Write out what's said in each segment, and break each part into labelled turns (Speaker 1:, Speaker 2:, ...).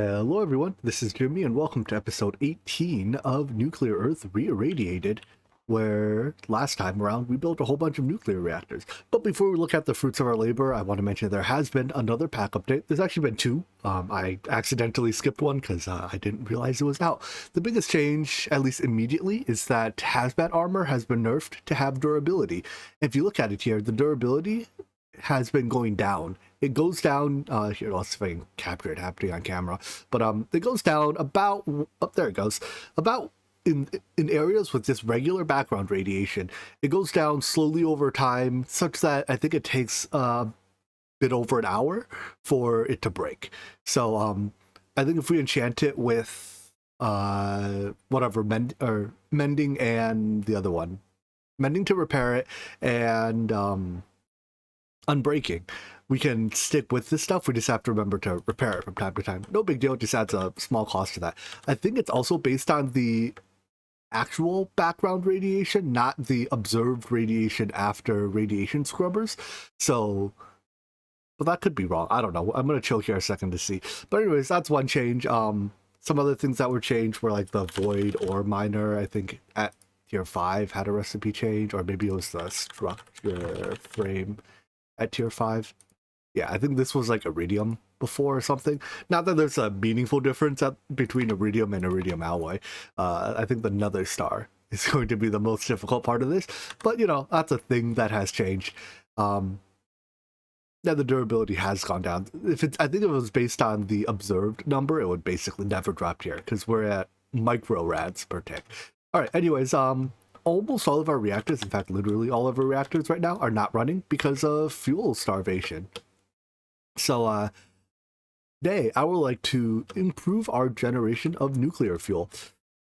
Speaker 1: Hello everyone, this is Jimmy and welcome to episode 18 of Nuclear Earth Reirradiated, where last time around we built a whole bunch of nuclear reactors. But before we look at the fruits of our labor, I want to mention there has been another pack update. There's actually been two. I accidentally skipped one because I didn't realize it was out. The biggest change, at least immediately, is that hazmat armor has been nerfed to have durability. If you look at it here, the durability has been going down. It goes down, here, let's see if I can capture it happening on camera, but it goes down about, there it goes, about in areas with just regular background radiation. It goes down slowly over time, such that I think it takes a bit over an hour for it to break. So I think if we enchant it with whatever, mending and the other one, mending to repair it, and unbreaking, we can stick with this stuff. We just have to remember to repair it from time to time. No big deal, it just adds a small cost to that. I think it's also based on the actual background radiation, not the observed radiation after radiation scrubbers. So, well, that could be wrong. I don't know. I'm going to chill here a second to see. But anyways, that's one change. Some other things that were changed were like the void ore miner, I think at tier 5 had a recipe change, or maybe it was the structure frame at tier 5. Yeah, I think this was like iridium before or something. Not that there's a meaningful difference between iridium and iridium alloy. I think the nether star is going to be the most difficult part of this, but you know, that's a thing that has changed. Yeah, the durability has gone down. I think if it was based on the observed number, it would basically never drop here because we're at micro rads per tick. All right, anyways, almost all of our reactors, in fact, literally all of our reactors right now are not running because of fuel starvation. So today I would like to improve our generation of nuclear fuel.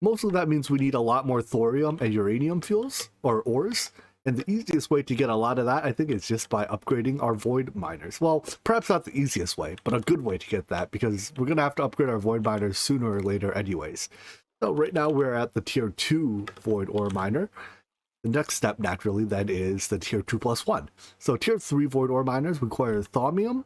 Speaker 1: Mostly that means we need a lot more thorium and uranium fuels, or ores, and the easiest way to get a lot of that, I think, is just by upgrading our void miners. Well, perhaps not the easiest way, but a good way to get that, because we're going to have to upgrade our void miners sooner or later anyways. So right now we're at the tier 2 void ore miner. The next step, naturally, then is the tier 2+1. So tier 3 void ore miners require thaumium,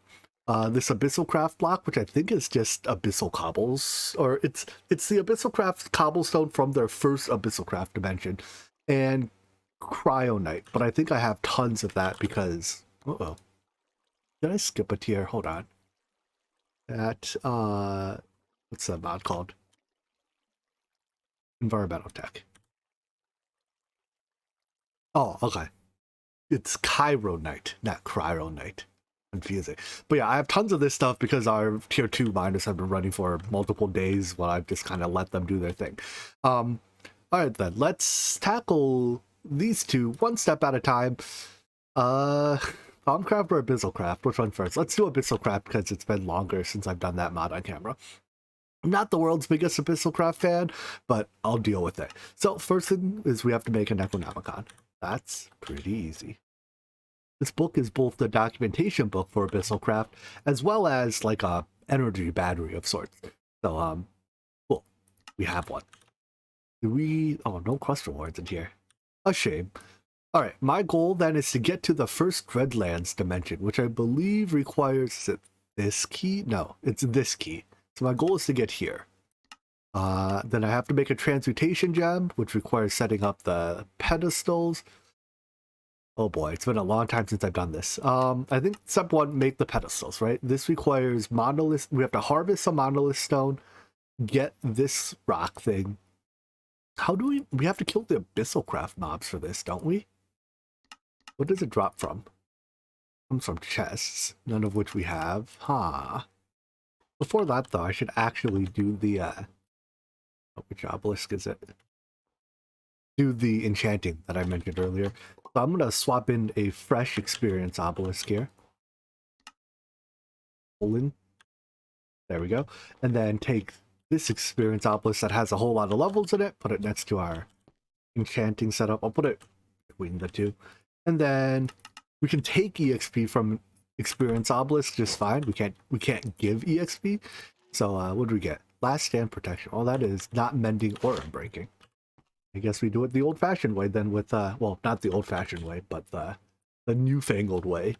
Speaker 1: this Abyssal block, which I think is just Abyssal Cobbles, or it's the Abyssal cobblestone from their first Abyssal dimension, and Cryonite, but I think I have tons of that because, did I skip a tier? Hold on. At, what's that mod called? Environmental Tech. Oh, okay. It's Chironite, not Cryonite. Confusing. But yeah, I have tons of this stuff because our tier 2 miners have been running for multiple days while I've just kind of let them do their thing. All right then, let's tackle these two one step at a time. Thaumcraft or Abyssal? Which one first? Let's do Abyssal because it's been longer since I've done that mod on camera. I'm not the world's biggest Abyssal fan, but I'll deal with it. So first thing is we have to make an Necronomicon. That's pretty easy. This book is both the documentation book for Abyssal as well as like a energy battery of sorts. So cool, we have one. Oh, no quest rewards in here. A shame. All right, my goal then is to get to the first Dreadlands dimension, which I believe requires, is it this key? No, it's this key. So my goal is to get here. Then I have to make a transmutation gem, which requires setting up the pedestals. Oh boy, it's been a long time since I've done this. I think step 1, make the pedestals, right? This requires monolith. We have to harvest some monolith stone, get this rock thing. How do we have to kill the Abyssal mobs for this, don't we? What does it drop from? It comes from chests, none of which we have. Before that though, I should actually do the which obelisk is it? Do the enchanting that I mentioned earlier. So I'm going to swap in a fresh experience obelisk here. There we go. And then take this experience obelisk that has a whole lot of levels in it, put it next to our enchanting setup. I'll put it between the two. And then we can take EXP from experience obelisk just fine. We can't give EXP. So what do we get? Last stand protection. Oh, that is not mending or unbreaking. I guess we do it the old-fashioned way then with, well, not the old-fashioned way, but the newfangled way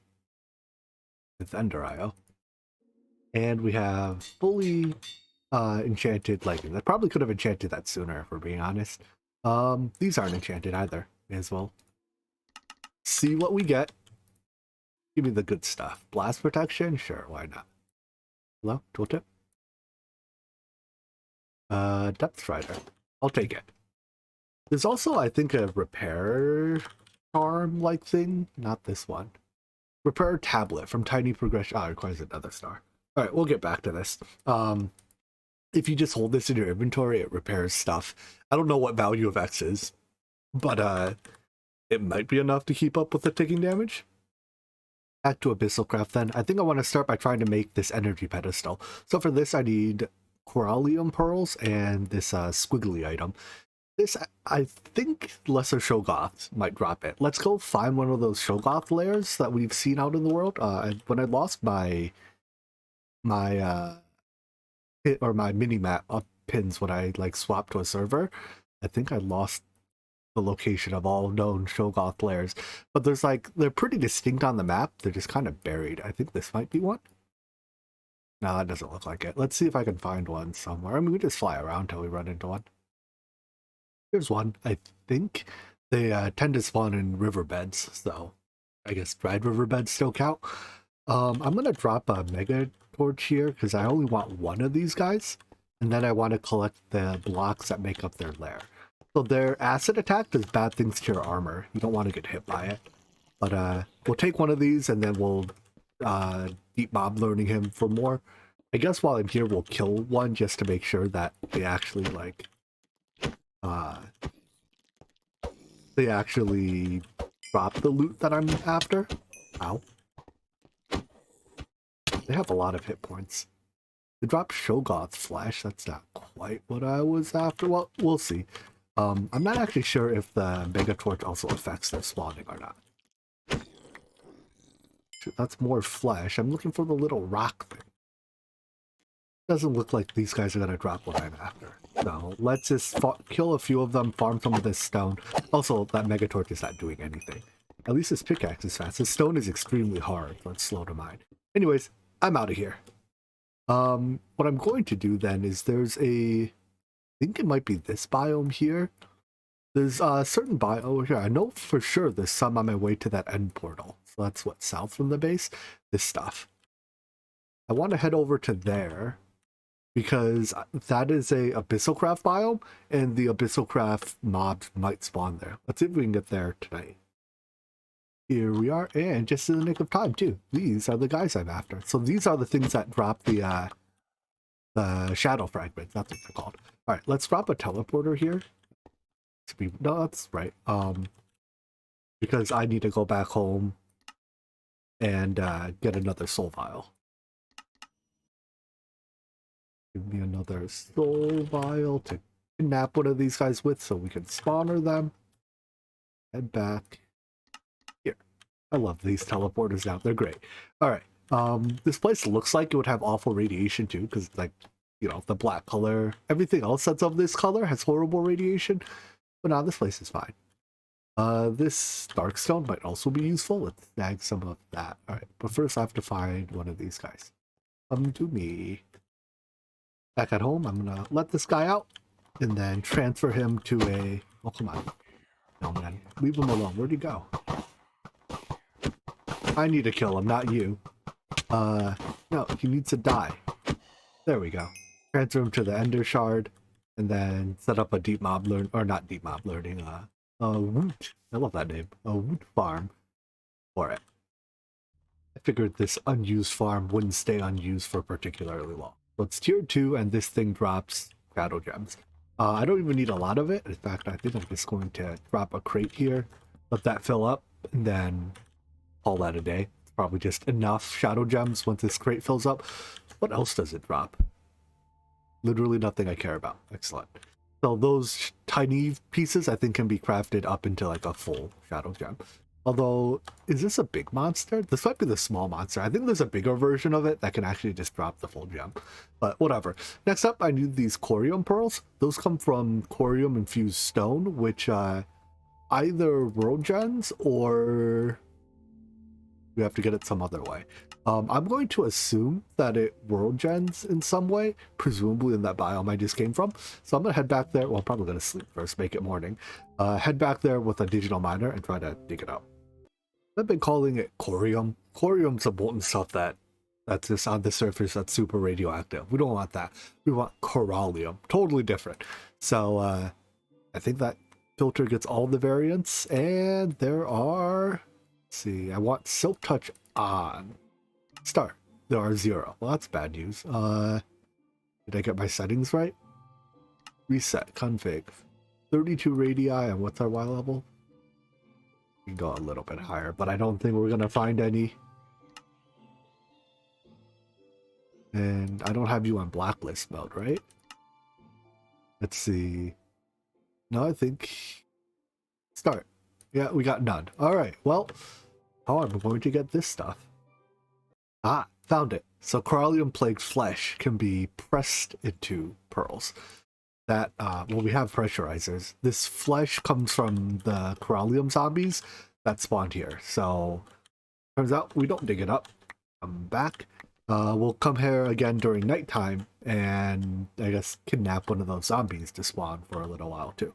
Speaker 1: with Ender IO. And we have fully enchanted leggings. I probably could have enchanted that sooner, if we're being honest. These aren't enchanted either. May as well see what we get. Give me the good stuff. Blast protection? Sure, why not? Hello? Tooltip? Depth strider. I'll take it. There's also, I think, a repair charm-like thing. Not this one. Repair tablet from Tiny Progression. Oh, it requires another star. Alright, we'll get back to this. If you just hold this in your inventory, it repairs stuff. I don't know what value of X is, but it might be enough to keep up with the ticking damage. Back to Abyssal then. I think I want to start by trying to make this energy pedestal. So for this, I need Corallium pearls and this squiggly item. This, I think Lesser Shoggoth might drop it. Let's go find one of those Shoggoth layers that we've seen out in the world. When I lost my mini-map of pins when I like swapped to a server, I think I lost the location of all known Shoggoth layers. But there's like, they're pretty distinct on the map. They're just kind of buried. I think this might be one. No, that doesn't look like it. Let's see if I can find one somewhere. I mean, we just fly around till we run into one. Here's one. I think they tend to spawn in riverbeds, so I guess dried riverbeds still count. I'm going to drop a mega torch here because I only want one of these guys, and then I want to collect the blocks that make up their lair. So their acid attack does bad things to your armor. You don't want to get hit by it. But we'll take one of these and then we'll deep mob learning him for more. I guess while I'm here, we'll kill one just to make sure that they actually like they actually drop the loot that I'm after. Ow. They have a lot of hit points. They drop Shoggoth's flesh. That's not quite what I was after. Well, we'll see. I'm not actually sure if the Mega Torch also affects their spawning or not. That's more flesh. I'm looking for the little rock thing. Doesn't look like these guys are going to drop what I'm after. So let's just kill a few of them, farm some of this stone. Also, that Mega Torch is not doing anything. At least this pickaxe is fast. This stone is extremely hard. Let's slow to mine. Anyways, I'm out of here. What I'm going to do then is there's I think it might be this biome here. There's a certain biome over here. I know for sure there's some on my way to that end portal. So that's what, south from the base? This stuff. I want to head over to there because that is a Abyssalcraft biome, and the Abyssalcraft mobs might spawn there. Let's see if we can get there tonight. Here we are, and just in the nick of time too. These are the guys I'm after. So these are the things that drop the shadow fragments. That's what they're called. All right, let's drop a teleporter here. No, that's right. Because I need to go back home and get another soul vial. Give me another soul vial to kidnap one of these guys with so we can spawner them. Head back. Here. I love these teleporters now. They're great. Alright. This place looks like it would have awful radiation too, because like, you know, the black color, everything else that's of this color has horrible radiation. But now this place is fine. This darkstone might also be useful. Let's snag some of that. Alright, but first I have to find one of these guys. Come to me. Back at home, I'm gonna let this guy out and then transfer him to a... Oh, come on. No, man. Leave him alone. Where'd he go? I need to kill him, not you. No, he needs to die. There we go. Transfer him to the Ender Shard and then set up a deep mob learn... Or not deep mob learning, woot. I love that name. A woot farm for it. I figured this unused farm wouldn't stay unused for particularly long. So it's tier 2, and this thing drops shadow gems. I don't even need a lot of it. In fact, I think I'm just going to drop a crate here, let that fill up, and then call that a day. It's probably just enough shadow gems once this crate fills up. What else does it drop? Literally nothing I care about. Excellent. So those tiny pieces I think can be crafted up into like a full shadow gem. Although, is this a big monster? This might be the small monster. I think there's a bigger version of it that can actually just drop the full gem. But whatever. Next up, I need these corium pearls. Those come from corium infused stone, which either world gens or We have to get it some other way. I'm going to assume that it world gens in some way, presumably in that biome I just came from. So I'm gonna head back there. Well, I'm probably gonna sleep first, make it morning. Head back there with a digital miner and try to dig it out. I've been calling it corium. Corium's a molten stuff that's just on the surface that's super radioactive. We don't want that. We want corallium. Totally different. So I think that filter gets all the variants, and there are, let's see, I want Silk Touch on. Start. There are 0. Well, that's bad news. Did I get my settings right? Reset, config. 32 radii, and what's our Y level? We can go a little bit higher, but I don't think we're gonna find any. And I don't have you on blacklist mode, right? Let's see. No, I think start. Yeah, we got none. All right. Well, how am I going to get this stuff? Ah, found it. So corallium plagued flesh can be pressed into pearls. That well, we have pressurizers. This flesh comes from the corallium zombies that spawned here. So turns out we don't dig it up. Come back. We'll come here again during nighttime and I guess kidnap one of those zombies to spawn for a little while too.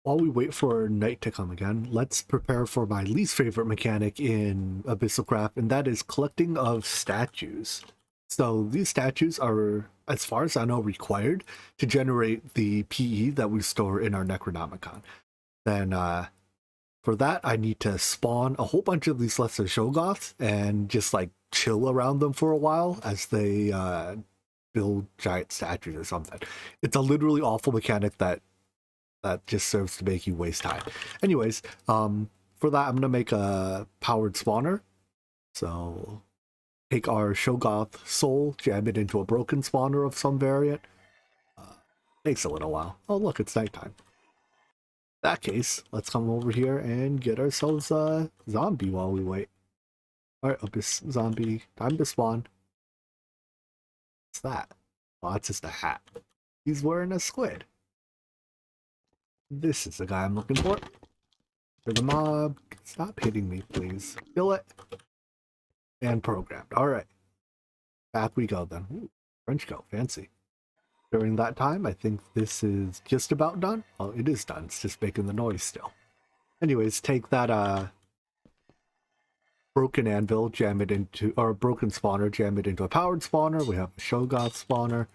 Speaker 1: While we wait for night to come again, let's prepare for my least favorite mechanic in Abyssal, and that is collecting of statues. So these statues are, as far as I know, required to generate the PE that we store in our Necronomicon. Then for that, I need to spawn a whole bunch of these lesser Shoggoths and just like chill around them for a while as they build giant statues or something. It's a literally awful mechanic that just serves to make you waste time. Anyways, for that, I'm going to make a powered spawner. So take our Shoggoth soul, jam it into a broken spawner of some variant. Takes a little while. Oh, look, it's nighttime. In that case, let's come over here and get ourselves a zombie while we wait. Alright, Abyss zombie, time to spawn. What's that? Oh, that's just a hat. He's wearing a squid. This is the guy I'm looking for. For the mob. Stop hitting me, please. Kill it. And programmed. Alright. Back we go then. Ooh, French coat. Fancy. During that time, I think this is just about done. Oh, it is done. It's just making the noise still. Anyways, take that broken anvil, jam it into, or broken spawner, jam it into a powered spawner. We have a Shoggoth spawner.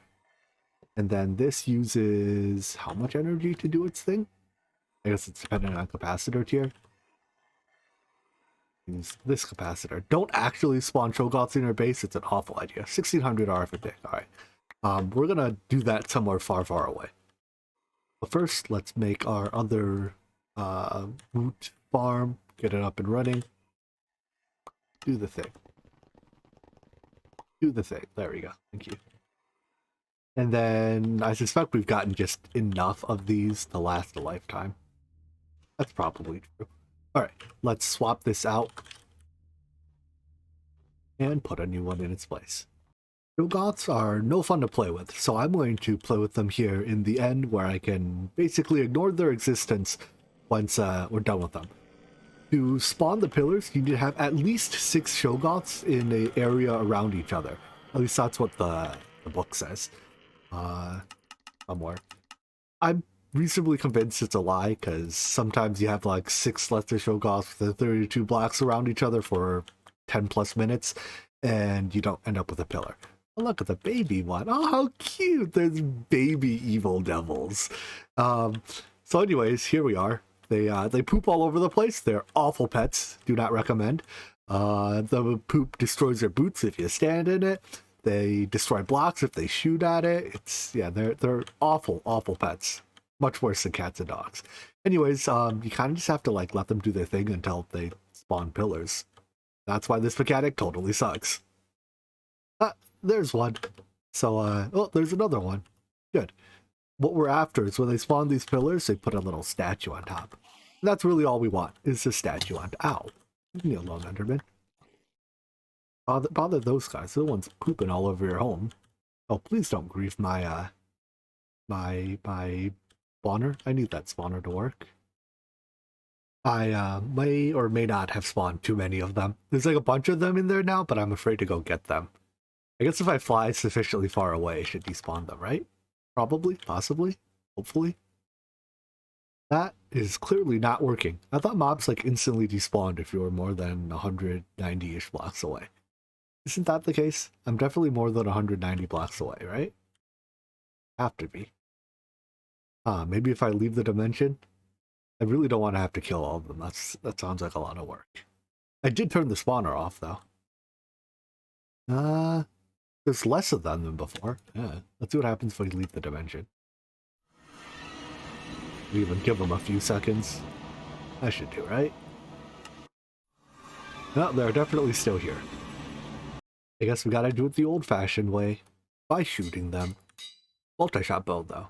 Speaker 1: And then this uses how much energy to do its thing? I guess it's dependent on capacitor tier. Use this capacitor. Don't actually spawn Shoggoths in your base. It's an awful idea. 1600 RF a day. Alright. We're gonna do that somewhere far, far away. But first, let's make our other root farm. Get it up and running. Do the thing. Do the thing. There we go. Thank you. And then I suspect we've gotten just enough of these to last a lifetime. That's probably true. Alright, let's swap this out and put a new one in its place. Shoggoths are no fun to play with, so I'm going to play with them here in the end where I can basically ignore their existence once we're done with them. To spawn the pillars, you need to have at least 6 Shoggoths in an area around each other. At least that's what the book says. Somewhere. I'm reasonably convinced it's a lie, because sometimes you have like 6 lesser Shoggoths with 32 blocks around each other for 10 plus minutes, and you don't end up with a pillar. Oh, look at the baby one. Oh, how cute! There's baby evil devils. So anyways, here we are. They poop all over the place. They're awful pets. Do not recommend. The poop destroys your boots if you stand in it. They destroy blocks if they shoot at it. They're awful, awful pets. Much worse than cats and dogs. Anyways, you kind of just have to like let them do their thing until they spawn pillars. That's why this mechanic totally sucks. There's one. So, oh, there's another one. Good. What we're after is when they spawn these pillars, they put a little statue on top. And that's really all we want, is a statue on top. Ow. Leave me alone, Enderman. Bother those guys. They're the ones pooping all over your home. Oh, please don't grief my, my spawner. I need that spawner to work. I may or may not have spawned too many of them. There's like a bunch of them in there now, but I'm afraid to go get them. I guess if I fly sufficiently far away, I should despawn them, right? Probably, possibly, hopefully. That is clearly not working. I thought mobs like instantly despawned if you were more than 190-ish blocks away. Isn't that the case? I'm definitely more than 190 blocks away, right? Have to be. Maybe if I leave the dimension. I really don't want to have to kill all of them. That sounds like a lot of work. I did turn the spawner off though. There's less of them than before. Yeah. Let's see what happens if we leave the dimension. We even give them a few seconds. I should do, right? No, they're definitely still here. I guess we gotta do it the old-fashioned way. By shooting them. Multi-shot build, though.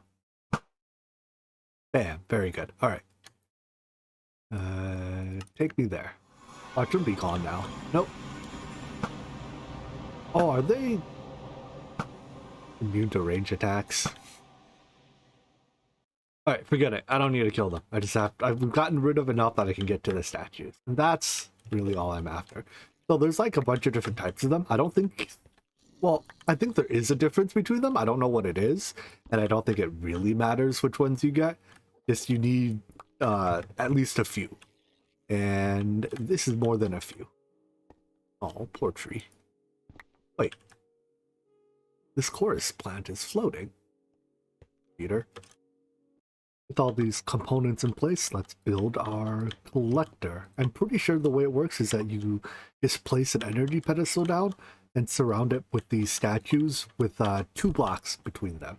Speaker 1: Bam. Very good. Alright. Take me there. Watch them be gone now. Nope. Oh, are they immune to range attacks? Alright, forget it. I don't need to kill them. I've gotten rid of enough that I can get to the statues. And that's really all I'm after. So there's like a bunch of different types of them. I think there is a difference between them. I don't know what it is. And I don't think it really matters which ones you get. Just you need at least a few. And this is more than a few. Oh, poor tree. Wait. This chorus plant is floating. Peter. With all these components in place, let's build our collector. I'm pretty sure the way it works is that you just place an energy pedestal down and surround it with these statues with 2 blocks between them.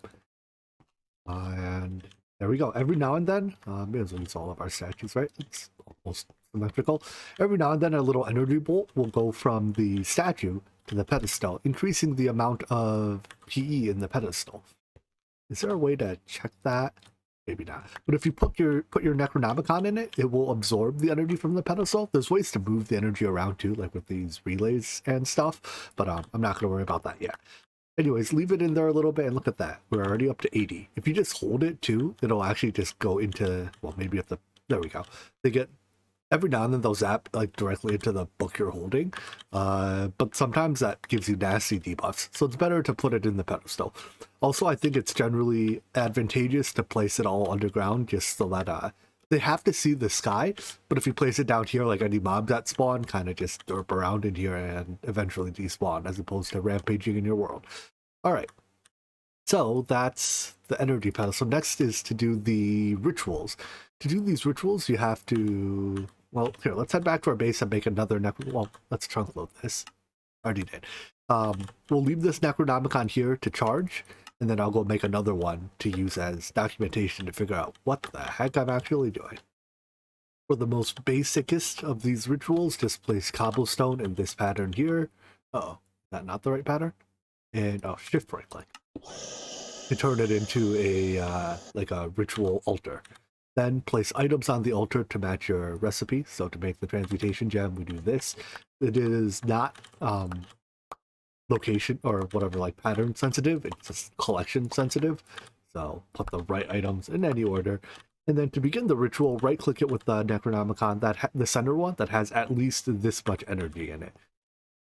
Speaker 1: And there we go. Every now and then, it's all of our statues, right? It's almost symmetrical. Every now and then a little energy bolt will go from the statue to the pedestal, increasing the amount of PE in the pedestal. Is there a way to check that? Maybe not. But if you put your Necronomicon in it, it will absorb the energy from the pedestal. There's ways to move the energy around too, like with these relays and stuff. But I'm not going to worry about that yet. Anyways, leave it in there a little bit and look at that. We're already up to 80. If you just hold it too, it'll actually just go into, well, maybe if the, there we go. They get, every now and then they'll zap like directly into the book you're holding. But sometimes that gives you nasty debuffs. So it's better to put it in the pedestal. Also, I think it's generally advantageous to place it all underground just so that they have to see the sky. But if you place it down here, like any mobs that spawn, kind of just derp around in here and eventually despawn as opposed to rampaging in your world. All right. So that's the energy pedestal. Next is to do the rituals. To do these rituals, you have to... Well, here, let's head back to our base and make another... Well, let's trunk load this. Already did. We'll leave this Necronomicon here to charge, and then I'll go make another one to use as documentation to figure out what the heck I'm actually doing. For the most basicest of these rituals, just place cobblestone in this pattern here. Uh-oh, is that not the right pattern? And, shift right click. To turn it into a, like a ritual altar. Then place items on the altar to match your recipe. So to make the transmutation gem, we do this. It is not location or whatever, like pattern sensitive. It's just collection sensitive. So put the right items in any order. And then to begin the ritual, right click it with the Necronomicon, the center one that has at least this much energy in it.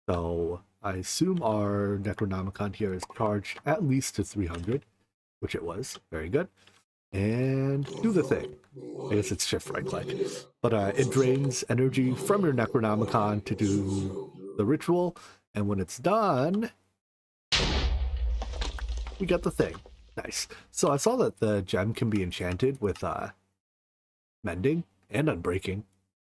Speaker 1: So I assume our Necronomicon here is charged at least to 300, which it was. Very good. And do the thing. I guess it's shift right click. But it drains energy from your Necronomicon to do the ritual. And when it's done, we got the thing. Nice. So I saw that the gem can be enchanted with mending and unbreaking.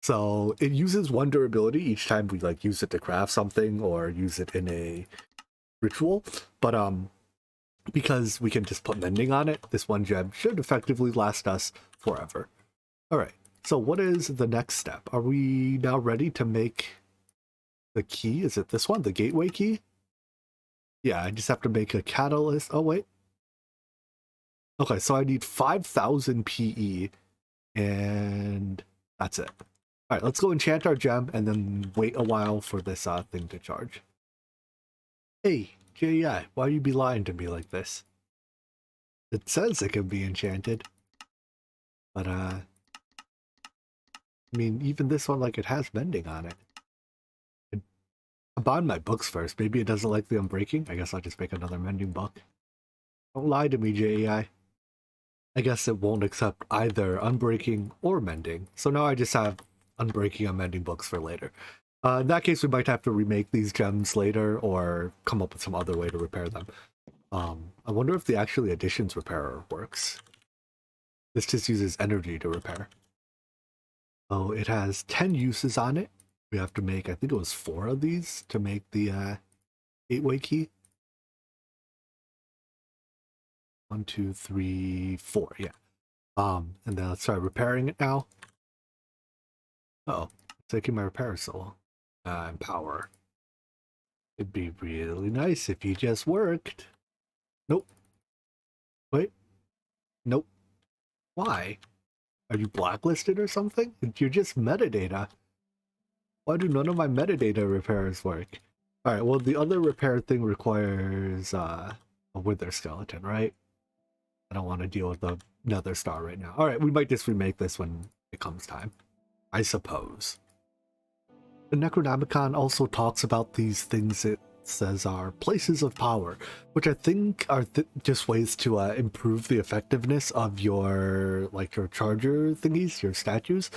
Speaker 1: So it uses 1 durability each time we like use it to craft something or use it in a ritual. But because we can just put mending on it, this 1 gem should effectively last us forever. All right, so what is the next step? Are we now ready to make the key? Is it this one, the gateway key? Yeah, I just have to make a catalyst. Oh, wait. Okay, so I need 5,000 PE, and that's it. All right, let's go enchant our gem and then wait a while for this thing to charge. Hey, JEI, why you be lying to me like this? It says it can be enchanted, but I mean, even this one, like, it has mending on it. I'm buying my books first. Maybe it doesn't like the unbreaking. I guess I'll just make another mending book. Don't lie to me, JEI. I guess it won't accept either unbreaking or mending. So now I just have unbreaking and mending books for later. In that case, we might have to remake these gems later or come up with some other way to repair them. I wonder if the actually additions repairer works. This just uses energy to repair. Oh, it has 10 uses on it. We have to make, I think it was 4 of these to make the gateway key. 1, 2, 3, 4, yeah. And then let's try repairing it now. Uh oh, it's taking my repair so long. And power. It'd be really nice if you just worked. Nope. Wait. Nope. Why? Are you blacklisted or something? You're just metadata. Why do none of my metadata repairs work? Alright, well, the other repair thing requires a wither skeleton, right? I don't want to deal with the nether star right now. Alright, we might just remake this when it comes time, I suppose. The Necronomicon also talks about these things it says are places of power, which I think are just ways to improve the effectiveness of your your charger thingies, your statues.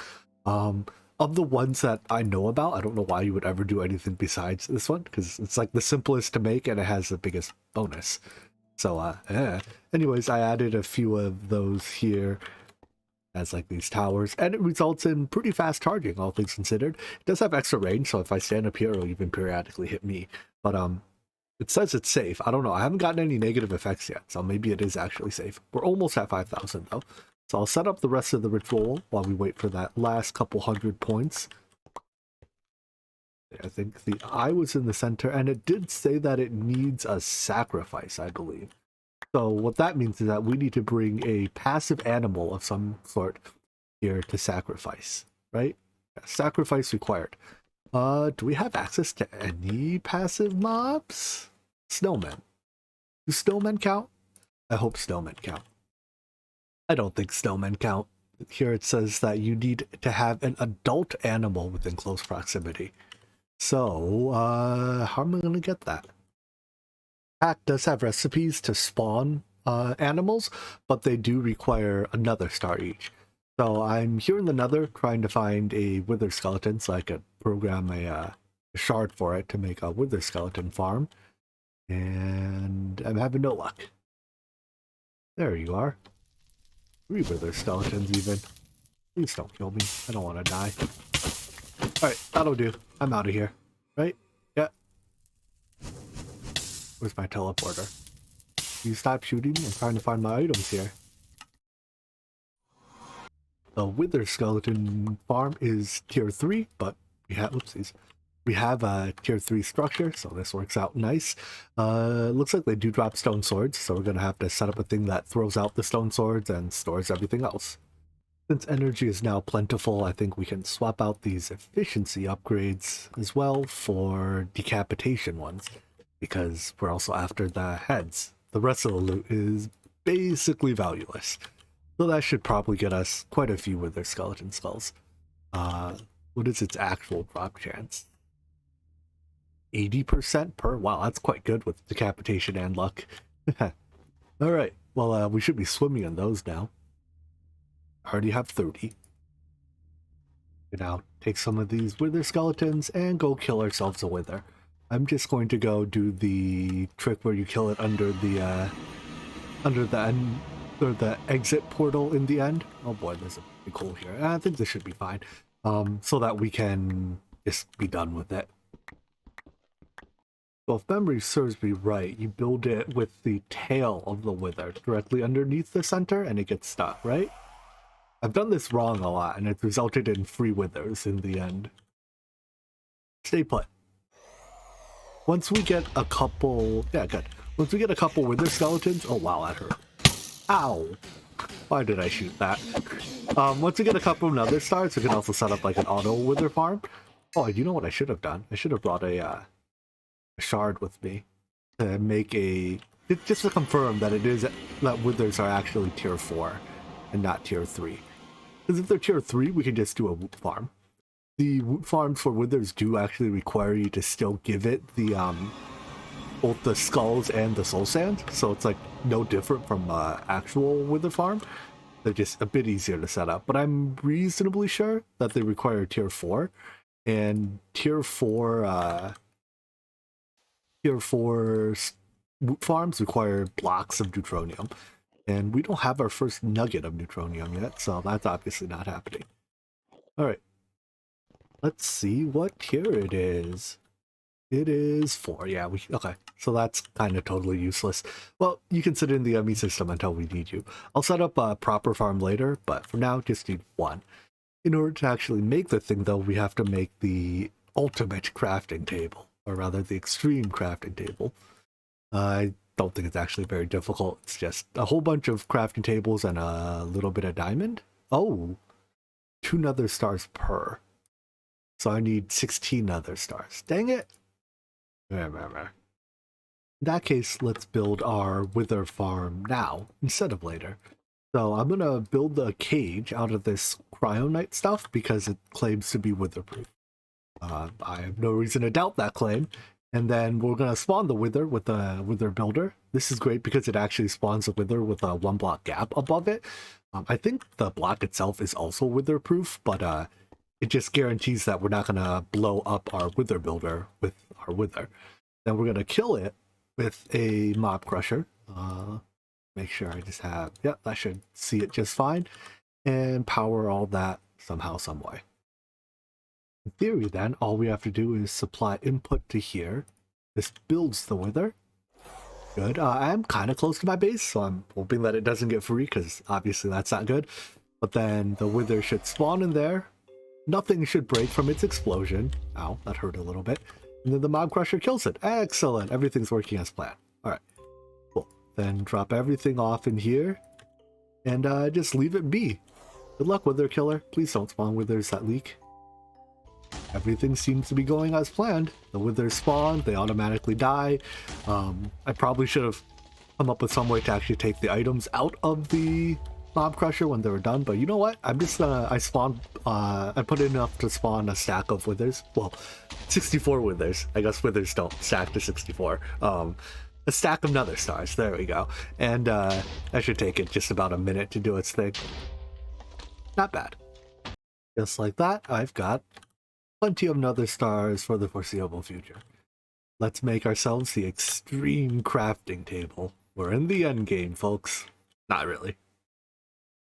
Speaker 1: Of the ones that I know about, I don't know why you would ever do anything besides this one, because it's like the simplest to make and it has the biggest bonus. So anyways, I added a few of those here as like these towers, and it results in pretty fast charging, all things considered. It does have extra range, so if I stand up here, it'll even periodically hit me. But it says it's safe. I don't know. I haven't gotten any negative effects yet, so maybe it is actually safe. We're almost at 5,000 though. So I'll set up the rest of the ritual while we wait for that last couple 100 points. I think the eye was in the center, and it did say that it needs a sacrifice, I believe. So what that means is that we need to bring a passive animal of some sort here to sacrifice, right? Sacrifice required. Do we have access to any passive mobs? Snowmen. Do snowmen count? I hope snowmen count. I don't think snowmen count. Here it says that you need to have an adult animal within close proximity. So, how am I going to get that? Pack does have recipes to spawn animals, but they do require another star each. So I'm here in the nether trying to find a wither skeleton so I could program a shard for it to make a wither skeleton farm. And I'm having no luck. There you are. 3 wither skeletons even. Please don't kill me. I don't want to die. Alright, that'll do. I'm out of here. Right? Yeah. Where's my teleporter? You stop shooting me? I'm trying to find my items here. The wither skeleton farm is tier 3, but we have, oopsies. We have a tier 3 structure, so this works out nice. Looks like they do drop stone swords, so we're going to have to set up a thing that throws out the stone swords and stores everything else. Since energy is now plentiful, I think we can swap out these efficiency upgrades as well for decapitation ones, because we're also after the heads. The rest of the loot is basically valueless. So that should probably get us quite a few with their skeleton skulls. What is its actual drop chance? 80% per? Wow, that's quite good with decapitation and luck. Alright, well, we should be swimming in those now. I already have 30. Now, take some of these wither skeletons and go kill ourselves a wither. I'm just going to go do the trick where you kill it under the end, or the exit portal in the end. Oh boy, there's a big hole here. I think this should be fine. So that we can just be done with it. So if memory serves me right, you build it with the tail of the wither directly underneath the center and it gets stuck, right? I've done this wrong a lot and it's resulted in free withers in the end. Stay put. Once we get a couple, yeah, good. Once we get a couple wither skeletons, oh wow, that hurt. Ow! Why did I shoot that? Once we get a couple of nether stars, we can also set up like an auto wither farm. Oh, you know what I should have done? I should have brought a shard with me to make a, just to confirm that it is that withers are actually tier 4 and not tier 3. Because if they're tier 3, we can just do a wood farm. The wood farms for withers do actually require you to still give it the both the skulls and the soul sand, so it's like no different from actual wither farm. They're just a bit easier to set up, but I'm reasonably sure that they require tier 4, and tier 4 wood farms require blocks of neutronium, and we don't have our first nugget of neutronium yet, so that's obviously not happening. All right. Let's see what tier it is. It is 4. Yeah, okay. So that's kind of totally useless. Well, you can sit in the ME system until we need you. I'll set up a proper farm later, but for now, just need 1. In order to actually make the thing, though, we have to make the ultimate crafting table, or rather the extreme crafting table. I don't think it's actually very difficult. It's just a whole bunch of crafting tables and a little bit of diamond. Oh, 2 nether stars per. So I need 16 nether stars. Dang it! In that case, let's build our wither farm now, instead of later. So I'm gonna build the cage out of this cryonite stuff because it claims to be witherproof. I have no reason to doubt that claim. And then we're gonna spawn the wither with a wither builder. This is great because it actually spawns a wither with a 1 block gap above it. I think the block itself is also witherproof, but it just guarantees that we're not going to blow up our wither builder with our wither. Then we're going to kill it with a mob crusher. Make sure I just have, yeah, I should see it just fine. And power all that somehow, some way. In theory then, all we have to do is supply input to here. This builds the wither. Good. I'm kind of close to my base, so I'm hoping that it doesn't get free, because obviously that's not good. But then the wither should spawn in there. Nothing should break from its explosion. Ow, that hurt a little bit. And then the mob crusher kills it. Excellent. Everything's working as planned. Alright. Cool. Then drop everything off in here. And just leave it be. Good luck, wither killer. Please don't spawn withers that leak. Everything seems to be going as planned. The withers spawn. They automatically die. I probably should have come up with some way to actually take the items out of the mob crusher when they were done, but you know what, I'm just gonna I put enough to spawn a stack of withers. Well, 64 withers. I guess withers don't stack to 64. A stack of nether stars, there we go. And that should take it just about a minute to do its thing. Not bad. Just like that, I've got plenty of nether stars for the foreseeable future. Let's make ourselves the extreme crafting table. We're in the end game, folks. Not really.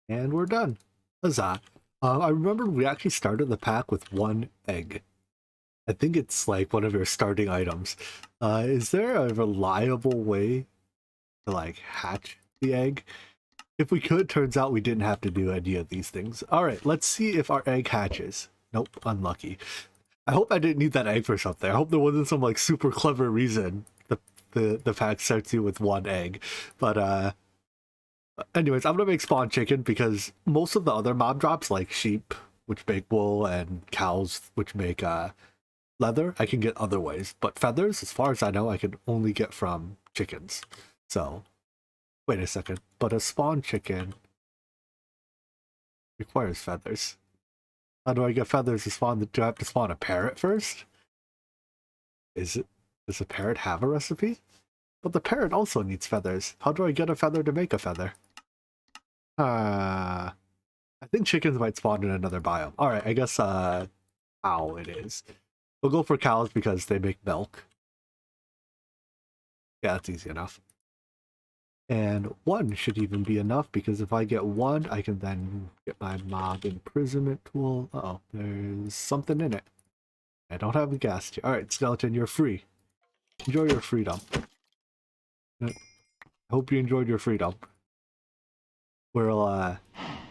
Speaker 1: And we're done. Huzzah. I remember we actually started the pack with 1 egg. I think it's like one of your starting items. Is there a reliable way to like hatch the egg? If we could, turns out we didn't have to do any of these things. Alright, let's see if our egg hatches. Nope, unlucky. I hope I didn't need that egg for something. I hope there wasn't some like super clever reason the pack starts you with 1 egg. But anyways, I'm gonna make spawn chicken because most of the other mob drops, like sheep, which make wool, and cows, which make leather, I can get other ways. But feathers, as far as I know, I can only get from chickens. So, wait a second. But a spawn chicken requires feathers. How do I get feathers to spawn? Do I have to spawn a parrot first? Does a parrot have a recipe? But the parrot also needs feathers. How do I get a feather to make a feather? I think chickens might spawn in another biome. Alright, I guess cow it is. We'll go for cows because they make milk. Yeah, that's easy enough. And 1 should even be enough because if I get 1, I can then get my mob imprisonment tool. Uh-oh, there's something in it. I don't have a gas here. Alright, skeleton, you're free. Enjoy your freedom. I hope you enjoyed your freedom. We'll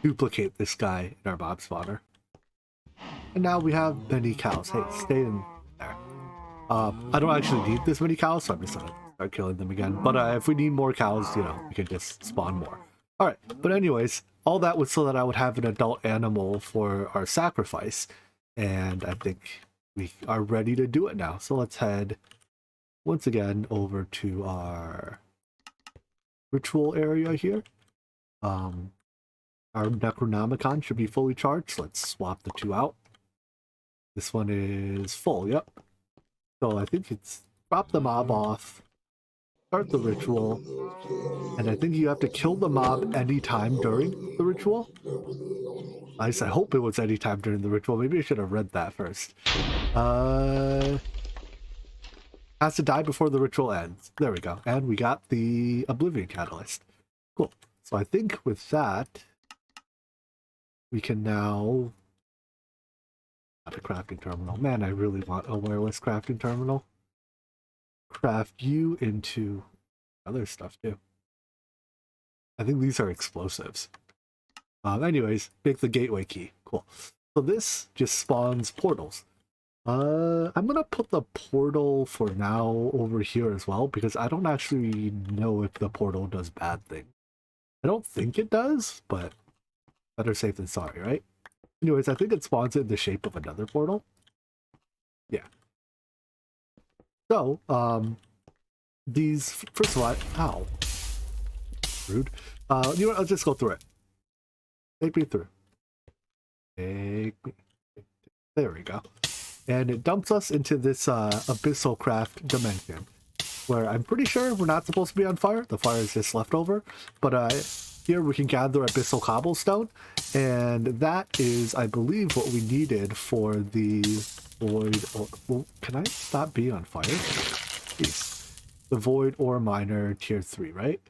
Speaker 1: duplicate this guy in our mob spawner. And now we have many cows. Hey, stay in there. I don't actually need this many cows, so I'm just gonna start killing them again. But if we need more cows, you know, we can just spawn more. Alright, but anyways, all that was so that I would have an adult animal for our sacrifice. And I think we are ready to do it now. So let's head once again over to our ritual area here. Our Necronomicon should be fully charged. Let's swap the two out. This one is full, yep. So I think it's drop the mob off, start the ritual, and I think you have to kill the mob anytime during the ritual. At least I hope it was anytime during the ritual. Maybe I should have read that first. Has to die before the ritual ends. There we go. And we got the Oblivion Catalyst. Cool. So I think with that, we can now... Not a crafting terminal. Man, I really want a wireless crafting terminal. Craft you into other stuff too. I think these are explosives. Anyways, make the gateway key. Cool. So this just spawns portals. I'm gonna put the portal for now over here as well, because I don't actually know if the portal does bad things. I don't think it does, but better safe than sorry, right? Anyways, I think it spawns it in the shape of another portal. Yeah. So, these, first of all, ow. Rude. You know what, I'll just go through it. Take me through. There we go. And it dumps us into this Abyssal-craft dimension, where I'm pretty sure we're not supposed to be on fire. The fire is just left over. But here we can gather Abyssal Cobblestone, and that is, I believe, what we needed for the Void... Well, can I stop being on fire? Jeez. The Void Ore Miner Tier 3, right?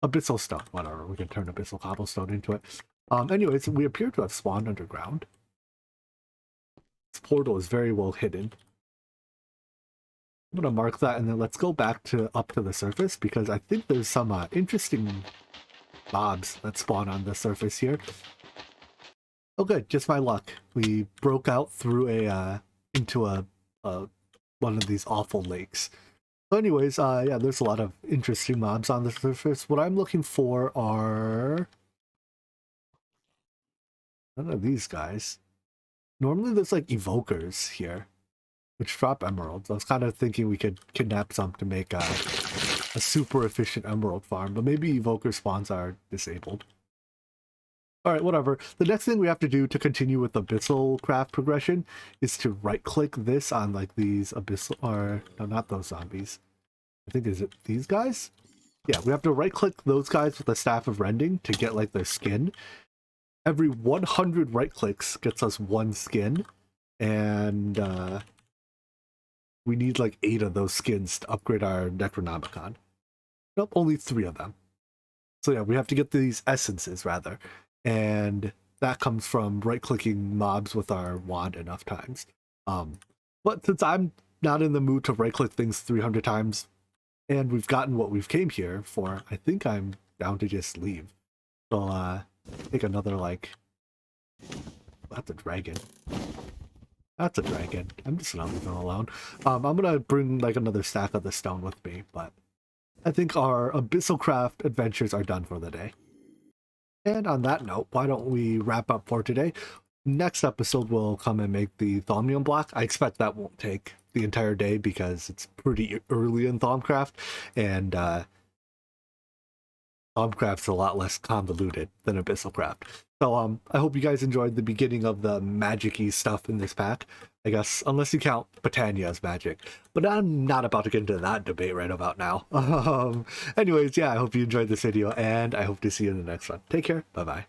Speaker 1: Abyssal Stone, whatever. We can turn Abyssal Cobblestone into it. Anyways, we appear to have spawned underground. This portal is very well hidden. I'm going to mark that, and then let's go back to up to the surface, because I think there's some interesting mobs that spawn on the surface here. Oh good, just my luck. We broke out through into one of these awful lakes. So anyways, yeah, there's a lot of interesting mobs on the surface. What I'm looking for are none of these guys. Normally there's like evokers here, which drop emeralds. I was kind of thinking we could kidnap some to make a super efficient emerald farm, but maybe evoker spawns are disabled. Alright, whatever. The next thing we have to do to continue with the Abyssal craft progression is to right-click this on like these Abyssal, or no, not those zombies. I think, is it these guys? Yeah, we have to right-click those guys with the Staff of Rending to get like their skin. Every 100 right-clicks gets us one skin, and we need like 8 of those skins to upgrade our Necronomicon. Nope, only 3 of them. So yeah, we have to get these essences rather, and that comes from right-clicking mobs with our wand enough times. But since I'm not in the mood to right-click things 300 times, and we've gotten what we've came here for, I think I'm down to just leave. So take another like... That's a dragon. That's a dragon. I'm just gonna leave him alone. I'm gonna bring like another stack of the stone with me, but I think our Abyssal-craft adventures are done for the day. And on that note, why don't we wrap up for today? Next episode we'll come and make the Thaumium block. I expect that won't take the entire day because it's pretty early in Thaumcraft, and Thaumcraft's a lot less convoluted than Abyssal-craft. So I hope you guys enjoyed the beginning of the magic-y stuff in this pack. I guess, unless you count Botania as magic. But I'm not about to get into that debate right about now. Anyways, yeah, I hope you enjoyed this video, and I hope to see you in the next one. Take care. Bye-bye.